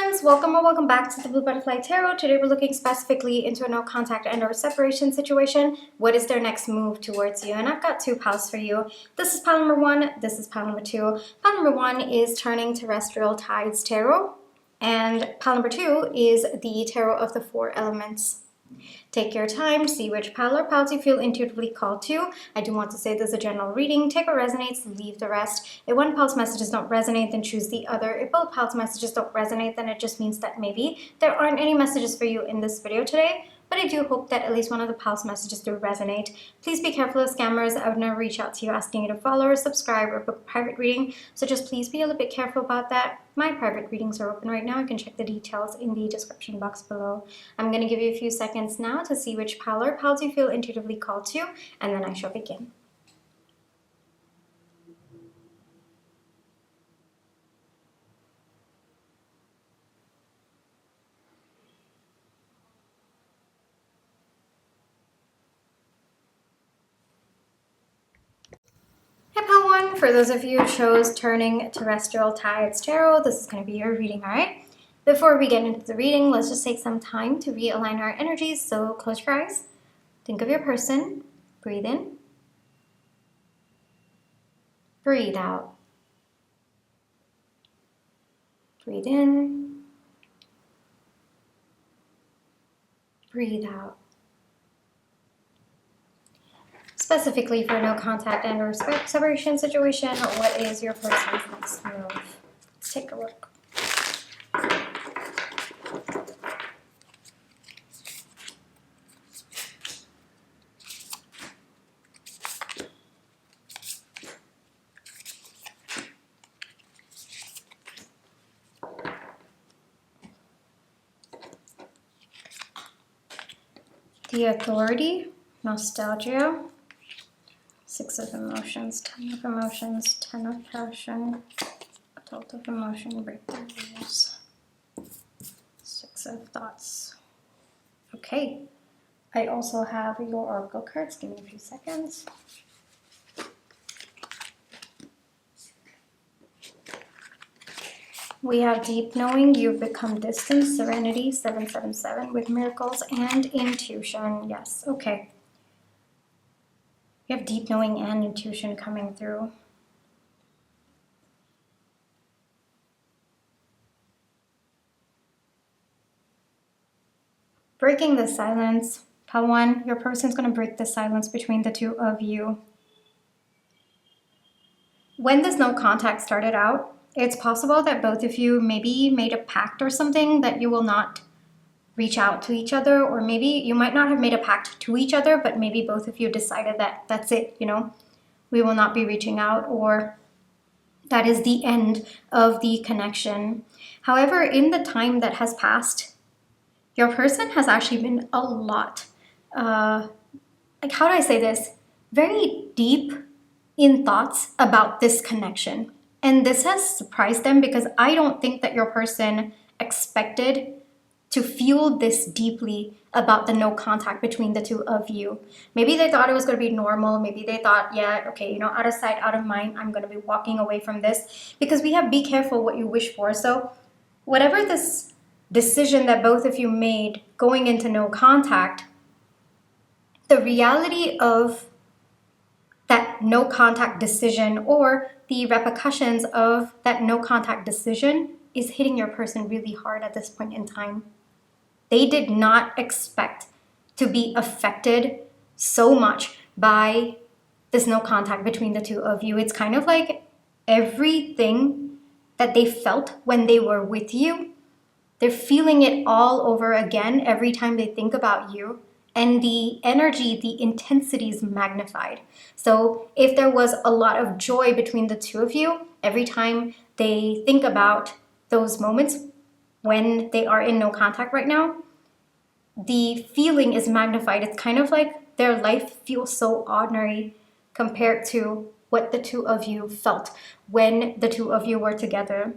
friends, welcome or welcome back to the Blue Butterfly Tarot. Today we're looking specifically into a no contact and or separation situation. What is their next move towards you? And I've got two piles for you. This is pile number one, this is pile number two. Pile number one is Turning Terrestrial Tides Tarot, and pile number two is the Tarot of the Four Elements. Take your time, see which pile or piles you feel intuitively called to. I do want to say this is a general reading. Take what resonates, leave the rest. If one pile's messages don't resonate, then choose the other. If both piles' messages don't resonate, then it just means that maybe there aren't any messages for you in this video today. But I do hope that at least one of the pile's messages do resonate. Please be careful of scammers. I would never reach out to you asking you to follow or subscribe or book a private reading. So just please be a little bit careful about that. My private readings are open right now. You can check the details in the description box below. I'm going to give you a few seconds now to see which pile or piles you feel intuitively called to, and then I shall begin. Pile 1, for those of you who chose Turning Terrestrial Tides Tarot, this is going to be your reading, alright? Before we get into the reading, let's just take some time to realign our energies. So close your eyes, think of your person, breathe in, breathe out, breathe in, breathe out. Specifically for no contact and or separation situation, what is your person's next move? Let's take a look. The Authority, Nostalgia, Six of Emotions, Ten of Emotions, Ten of Passion, Adult of Emotion, Break the Rules, Six of Thoughts. Okay, I also have your Oracle cards. Give me a few seconds. We have Deep Knowing, You've Become Distant, Serenity, 777 with Miracles, and Intuition. Yes, okay. You have Deep Knowing and Intuition coming through. Breaking the silence. Pile 1, your person's going to break the silence between the two of you. When this no contact started out, it's possible that both of you maybe made a pact or something that you will not reach out to each other, or maybe you might not have made a pact to each other, but maybe both of you decided that that's it, you know, we will not be reaching out, or that is the end of the connection. However, in the time that has passed, your person has actually been a lot, like, how do I say this? Very deep in thoughts about this connection. And this has surprised them because I don't think that your person expected to feel this deeply about the no contact between the two of you. Maybe they thought it was going to be normal. Maybe they thought, yeah, okay, you know, out of sight, out of mind, I'm going to be walking away from this, because we have be careful what you wish for. So whatever this decision that both of you made going into no contact, the reality of that no contact decision or the repercussions of that no contact decision is hitting your person really hard at this point in time. They did not expect to be affected so much by this no contact between the two of you. It's kind of like everything that they felt when they were with you, they're feeling it all over again every time they think about you. And the energy, the intensity is magnified. So if there was a lot of joy between the two of you, every time they think about those moments when they are in no contact right now, the feeling is magnified. It's kind of like their life feels so ordinary compared to what the two of you felt when the two of you were together.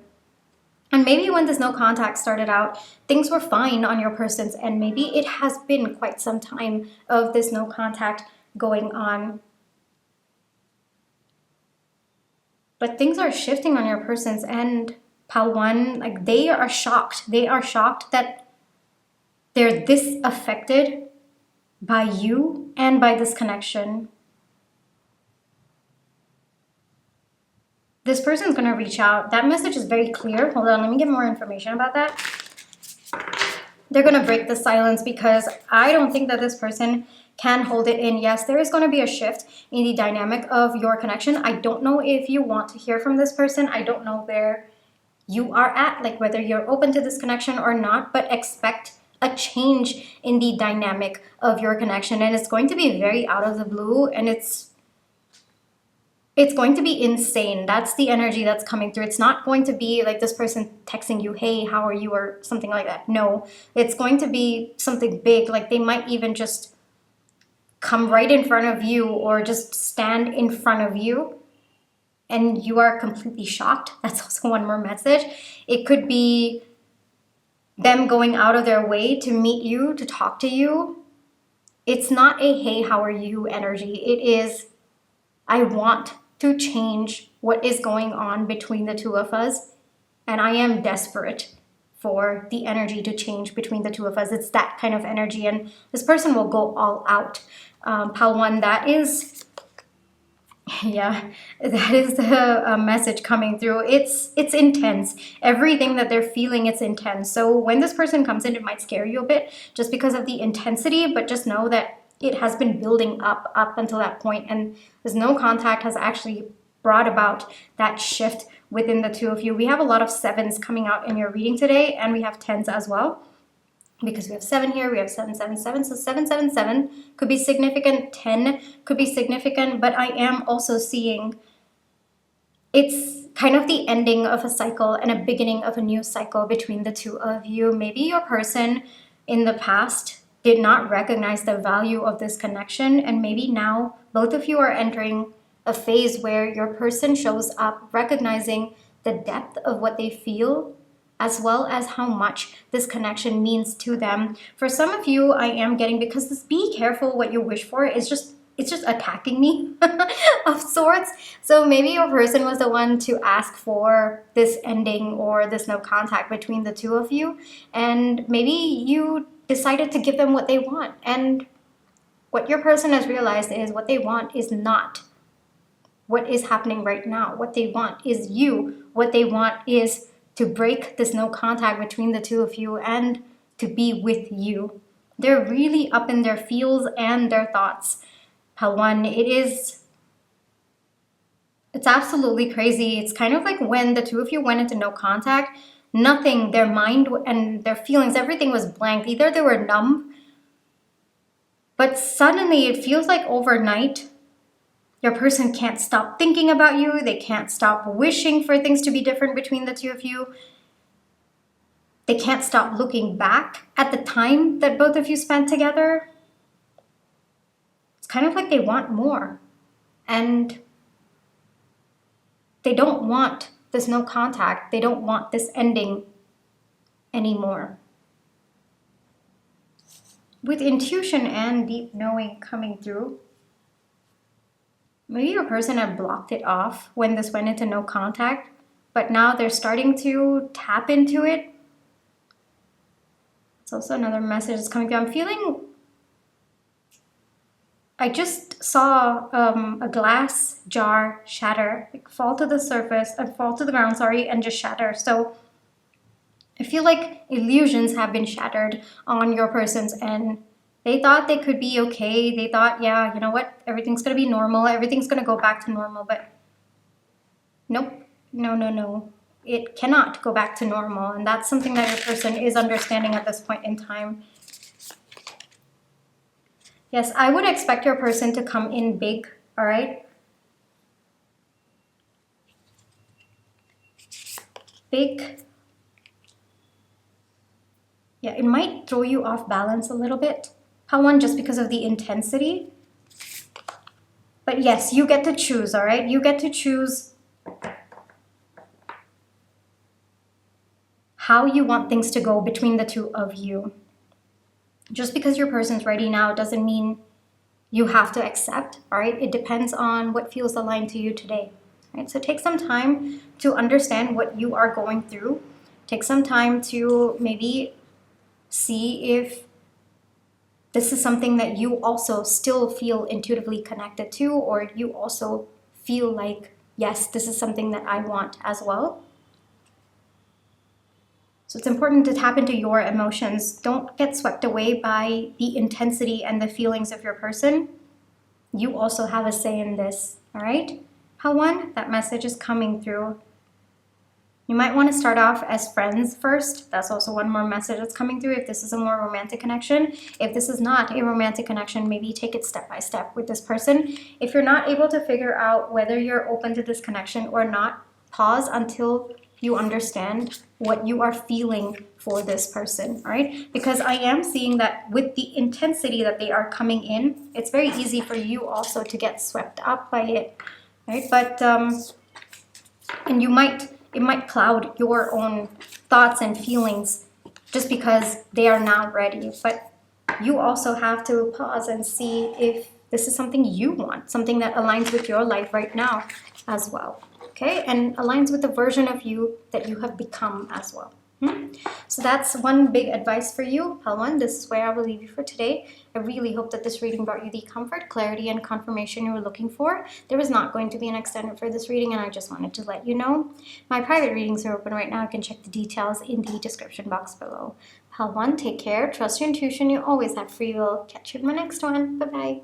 And maybe when this no contact started out, things were fine on your person's end. Maybe it has been quite some time of this no contact going on. But things are shifting on your person's end Pal 1, like they are shocked. They are shocked that they're this affected by you and by this connection. This person's going to reach out. That message is very clear. Hold on, let me get more information about that. They're going to break the silence because I don't think that this person can hold it in. Yes, there is going to be a shift in the dynamic of your connection. I don't know if you want to hear from this person. I don't know where you are at, like whether you're open to this connection or not, but expect a change in the dynamic of your connection. And it's going to be very out of the blue, and it's going to be insane. That's the energy that's coming through. It's not going to be like this person texting you, hey, how are you, or something like that. No, it's going to be something big. Like they might even just come right in front of you or just stand in front of you and you are completely shocked. That's also one more message. It could be them going out of their way to meet you, to talk to you. It's not a hey, how are you energy. It is, I want to change what is going on between the two of us, and I am desperate for the energy to change between the two of us. It's that kind of energy, and this person will go all out. Pal 1, that is, yeah, that is the message coming through. It's intense. Everything that they're feeling, it's intense. So when this person comes in, it might scare you a bit just because of the intensity, but just know that it has been building up until that point, and this no contact has actually brought about that shift within the two of you. We have a lot of 7s coming out in your reading today, and we have 10s as well, because we have 7 here, we have 777, so 777 could be significant, 10 could be significant, but I am also seeing it's kind of the ending of a cycle and a beginning of a new cycle between the two of you. Maybe your person in the past did not recognize the value of this connection, and maybe now both of you are entering a phase where your person shows up recognizing the depth of what they feel as well as how much this connection means to them. For some of you, I am getting, because this be careful what you wish for is just, it's just attacking me of sorts. So maybe your person was the one to ask for this ending or this no contact between the two of you, and maybe you decided to give them what they want, and what your person has realized is what they want is not what is happening right now. What they want is you. What they want is to break this no contact between the two of you and to be with you. They're really up in their feels and their thoughts. Pal 1, it's absolutely crazy. It's kind of like when the two of you went into no contact, nothing, their mind and their feelings, everything was blank. Either they were numb, but suddenly it feels like overnight, your person can't stop thinking about you. They can't stop wishing for things to be different between the two of you. They can't stop looking back at the time that both of you spent together. It's kind of like they want more. And they don't want this no contact. They don't want this ending anymore. With intuition and deep knowing coming through, maybe your person had blocked it off when this went into no contact, but now they're starting to tap into it. It's also another message that's coming through. I'm feeling, I just saw a glass jar shatter, like fall to the surface, fall to the ground, sorry, and just shatter. So I feel like illusions have been shattered on your person's end. They thought they could be okay. They thought, yeah, you know what? Everything's going to be normal. Everything's going to go back to normal. But nope. No. It cannot go back to normal. And that's something that your person is understanding at this point in time. Yes, I would expect your person to come in big, all right? Big. Yeah, it might throw you off balance a little bit. Pal 1, just because of the intensity. But yes, you get to choose, all right? You get to choose how you want things to go between the two of you. Just because your person's ready now doesn't mean you have to accept, all right? It depends on what feels aligned to you today, right? So take some time to understand what you are going through. Take some time to maybe see if this is something that you also still feel intuitively connected to, or you also feel like, yes, this is something that I want as well. So it's important to tap into your emotions. Don't get swept away by the intensity and the feelings of your person. You also have a say in this, all right? How one, that message is coming through. You might want to start off as friends first. That's also one more message that's coming through if this is a more romantic connection. If this is not a romantic connection, maybe take it step by step with this person. If you're not able to figure out whether you're open to this connection or not, pause until you understand what you are feeling for this person, all right? Because I am seeing that with the intensity that they are coming in, it's very easy for you also to get swept up by it, right? But, and it might cloud your own thoughts and feelings just because they are not ready. But you also have to pause and see if this is something you want, something that aligns with your life right now as well, okay? And aligns with the version of you that you have become as well. So that's one big advice for you, Helwan. This is where I will leave you for today. I really hope that this reading brought you the comfort, clarity, and confirmation you were looking for. There was not going to be an extended for this reading, and I just wanted to let you know. My private readings are open right now. You can check the details in the description box below. Helwan, take care. Trust your intuition. You always have free will. Catch you in my next one. Bye-bye.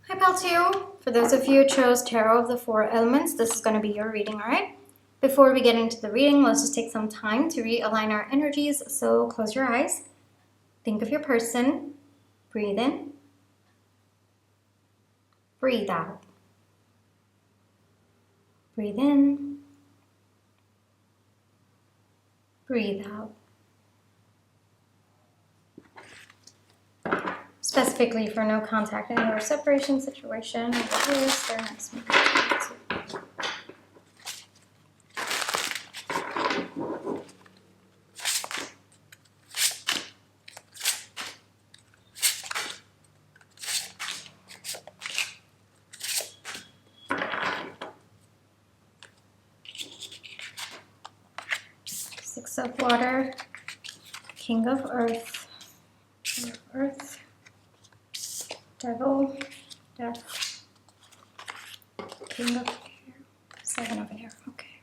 Hi, Pal 2. For those of you who chose Tarot of the Four Elements, this is going to be your reading, all right? Before we get into the reading, let's just take some time to realign our energies. So close your eyes. Think of your person. Breathe in. Breathe out. Breathe in. Breathe out. Specifically for no contact and or separation situation, what is their next move? Six of Water, King of Earth, Devil, Death, King of Air, Seven of Air. Okay.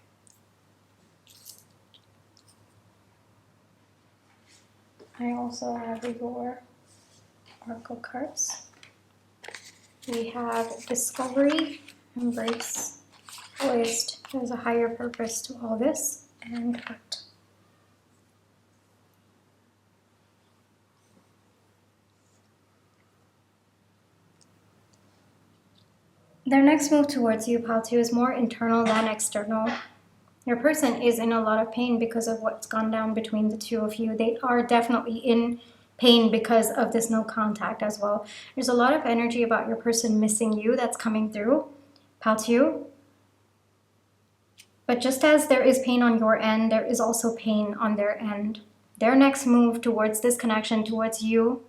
I also have your Oracle cards. We have Discovery, Embrace, Poised. There's a higher purpose to all this, and Heart. Their next move towards you, Pal 2, is more internal than external. Your person is in a lot of pain because of what's gone down between the two of you. They are definitely in pain because of this no contact as well. There's a lot of energy about your person missing you that's coming through, Pal 2. But just as there is pain on your end, there is also pain on their end. Their next move towards this connection, towards you,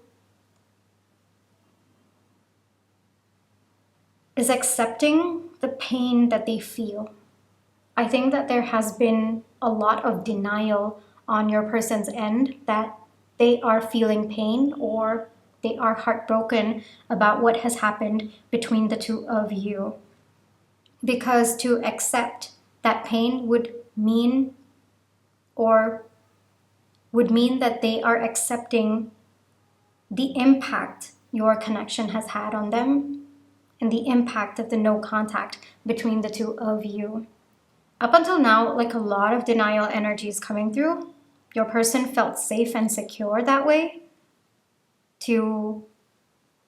is accepting the pain that they feel. I think that there has been a lot of denial on your person's end that they are feeling pain or they are heartbroken about what has happened between the two of you. Because to accept that pain would mean that they are accepting the impact your connection has had on them and the impact of the no contact between the two of you. Up until now, like a lot of denial energy is coming through. Your person felt safe and secure that way to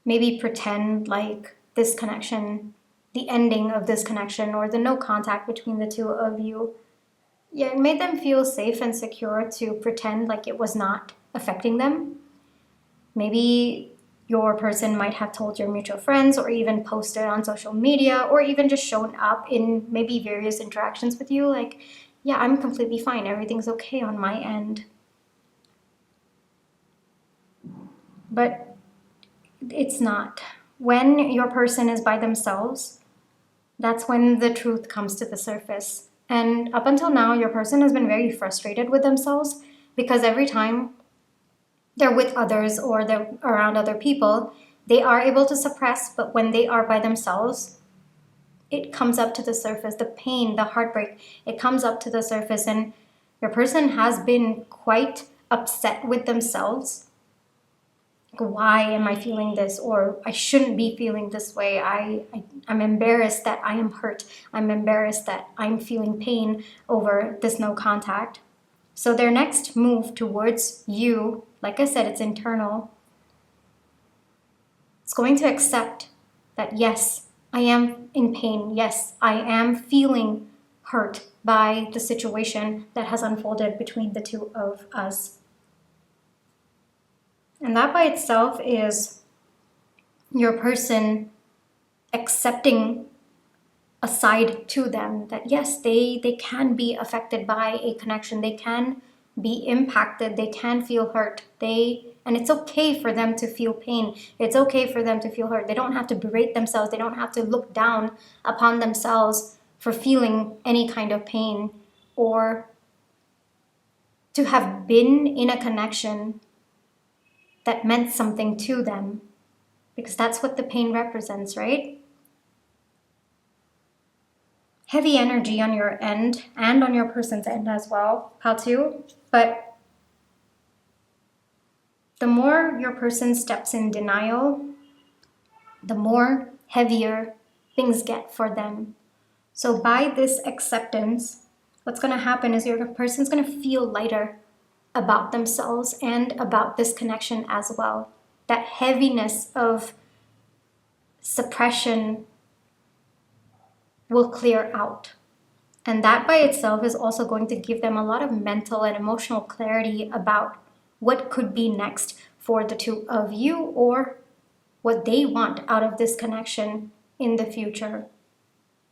maybe pretend like this connection, the ending of this connection or the no contact between the two of you, it made them feel safe and secure to pretend like it was not affecting them. Maybe your person might have told your mutual friends or even posted on social media or even just shown up in maybe various interactions with you like, yeah, I'm completely fine. Everything's okay on my end. But it's not. When your person is by themselves, that's when the truth comes to the surface. And up until now, your person has been very frustrated with themselves because every time they're with others or they're around other people, they are able to suppress, but when they are by themselves, it comes up to the surface. The pain, the heartbreak, it comes up to the surface, and your person has been quite upset with themselves. Why am I feeling this? Or I shouldn't be feeling this way. I'm embarrassed that I am hurt. I'm embarrassed that I'm feeling pain over this no contact. So their next move towards you, like I said, it's internal. It's going to accept that, yes, I am in pain. Yes, I am feeling hurt by the situation that has unfolded between the two of us. And that by itself is your person accepting a side to them that, yes, they can be affected by a connection. They can be impacted. They can feel hurt. And it's okay for them to feel pain. It's okay for them to feel hurt. They don't have to berate themselves. They don't have to look down upon themselves for feeling any kind of pain or to have been in a connection that meant something to them, because that's what the pain represents, right? Heavy energy on your end and on your person's end as well, how to, but the more your person steps in denial, the more heavier things get for them. So by this acceptance, what's going to happen is your person's going to feel lighter about themselves and about this connection as well. That heaviness of suppression will clear out. And that by itself is also going to give them a lot of mental and emotional clarity about what could be next for the two of you or what they want out of this connection in the future.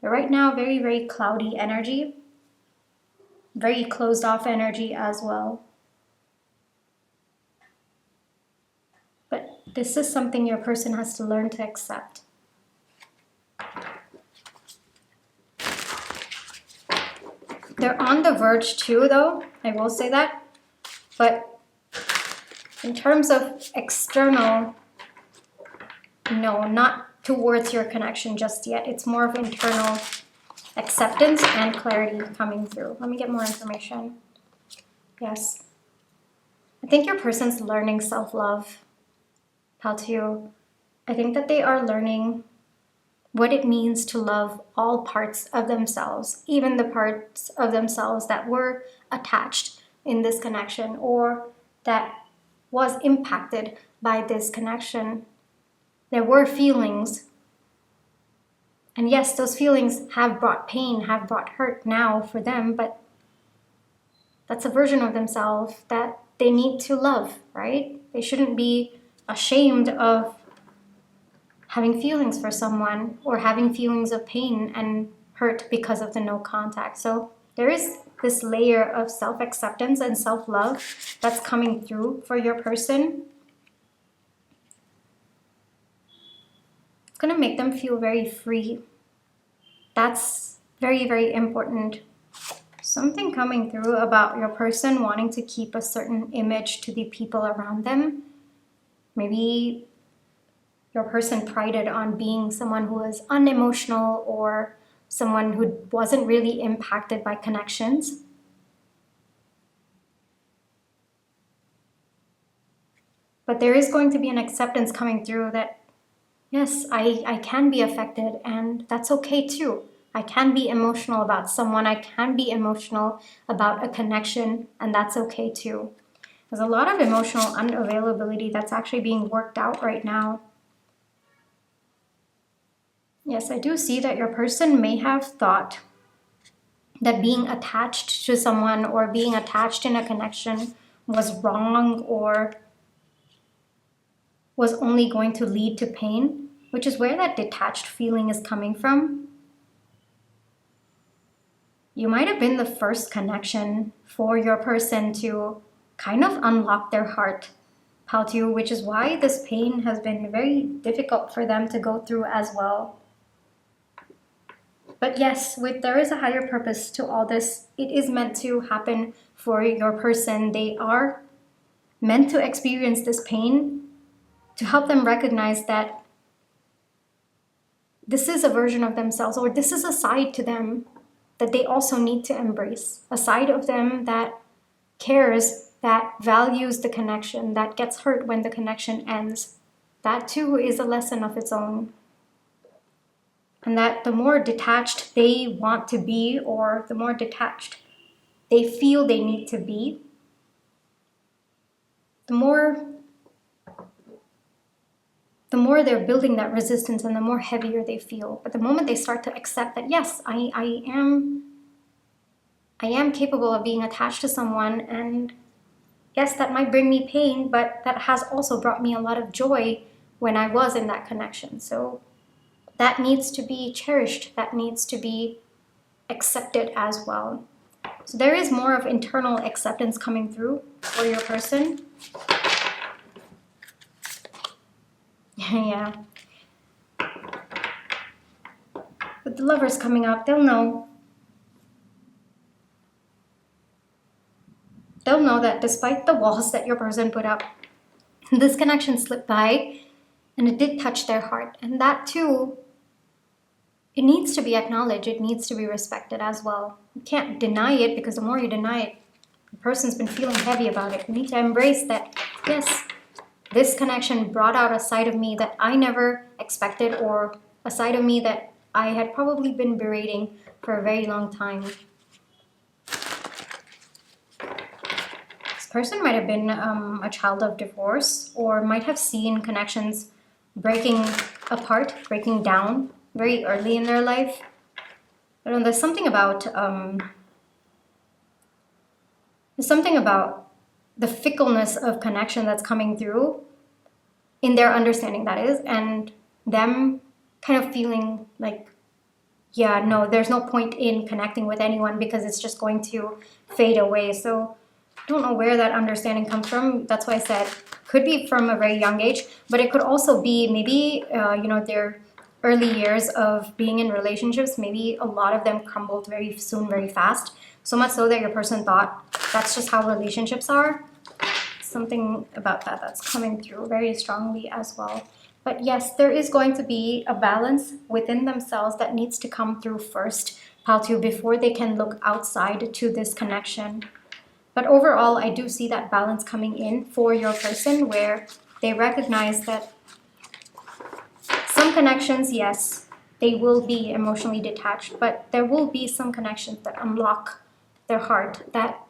But right now, very, very cloudy energy, very closed off energy as well. But this is something your person has to learn to accept. They're on the verge too, though, I will say that. But in terms of external, no, not towards your connection just yet. It's more of internal acceptance and clarity coming through. Let me get more information. Yes. I think your person's learning self-love. Paltu. I think that they are learning what it means to love all parts of themselves, even the parts of themselves that were attached in this connection or that was impacted by this connection. There were feelings, and yes, those feelings have brought pain, have brought hurt now for them, but that's a version of themselves that they need to love, right? They shouldn't be ashamed of having feelings for someone or having feelings of pain and hurt because of the no contact. So there is this layer of self-acceptance and self-love that's coming through for your person. It's going to make them feel very free. That's very, very important. Something coming through about your person wanting to keep a certain image to the people around them. Maybe your person prided on being someone who is unemotional or someone who wasn't really impacted by connections. But there is going to be an acceptance coming through that, yes, I can be affected, and that's okay too. I can be emotional about someone. I can be emotional about a connection, and that's okay too. There's a lot of emotional unavailability that's actually being worked out right now. Yes, I do see that your person may have thought that being attached to someone or being attached in a connection was wrong or was only going to lead to pain, which is where that detached feeling is coming from. You might have been the first connection for your person to kind of unlock their heart, Paltu, which is why this pain has been very difficult for them to go through as well. But yes, there is a higher purpose to all this. It is meant to happen for your person. They are meant to experience this pain to help them recognize that this is a version of themselves, or this is a side to them that they also need to embrace. A side of them that cares, that values the connection, that gets hurt when the connection ends. That too is a lesson of its own. And that the more detached they want to be, or the more detached they feel they need to be, the more they're building that resistance and the more heavier they feel. But the moment they start to accept that, yes, I am capable of being attached to someone, and yes, that might bring me pain, but that has also brought me a lot of joy when I was in that connection. So that needs to be cherished, that needs to be accepted as well. So there is more of internal acceptance coming through for your person. Yeah. With the Lovers coming up, they'll know. They'll know that despite the walls that your person put up, this connection slipped by and it did touch their heart. And that too, it needs to be acknowledged. It needs to be respected as well. You can't deny it, because the more you deny it, the person's been feeling heavy about it. You need to embrace that, yes, this connection brought out a side of me that I never expected, or a side of me that I had probably been berating for a very long time. This person might have been a child of divorce, or might have seen connections breaking apart, breaking down very early in their life. I don't know, there's something about the fickleness of connection that's coming through in their understanding, that is, and them kind of feeling like, yeah, no, there's no point in connecting with anyone because it's just going to fade away. So I don't know where that understanding comes from. That's why I said could be from a very young age, but it could also be maybe their early years of being in relationships. Maybe a lot of them crumbled very soon, very fast, so much so that your person thought that's just how relationships are. Something about that's coming through very strongly as well. But yes, there is going to be a balance within themselves that needs to come through first, Paltu, before they can look outside to this connection. But overall, I do see that balance coming in for your person, where they recognize that some connections, yes, they will be emotionally detached, but there will be some connections that unlock their heart, that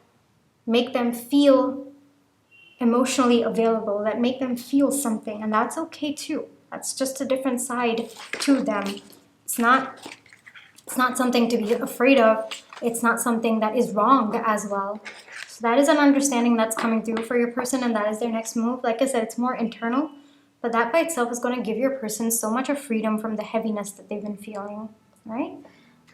make them feel emotionally available, that make them feel something, and that's okay too. That's just a different side to them. It's not something to be afraid of. It's not something that is wrong as well. So that is an understanding that's coming through for your person, and that is their next move. Like I said, it's more internal, but that by itself is going to give your person so much of freedom from the heaviness that they've been feeling. All right?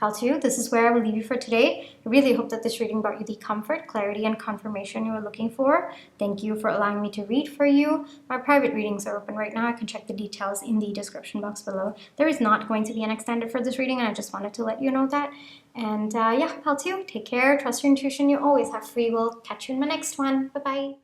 Paltu, this is where I will leave you for today. I really hope that this reading brought you the comfort, clarity, and confirmation you were looking for. Thank you for allowing me to read for you. My private readings are open right now. I can check the details in the description box below. There is not going to be an extended for this reading, and I just wanted to let you know that. And yeah, Paltu, take care, trust your intuition. You always have free will. Catch you in my next one. Bye-bye.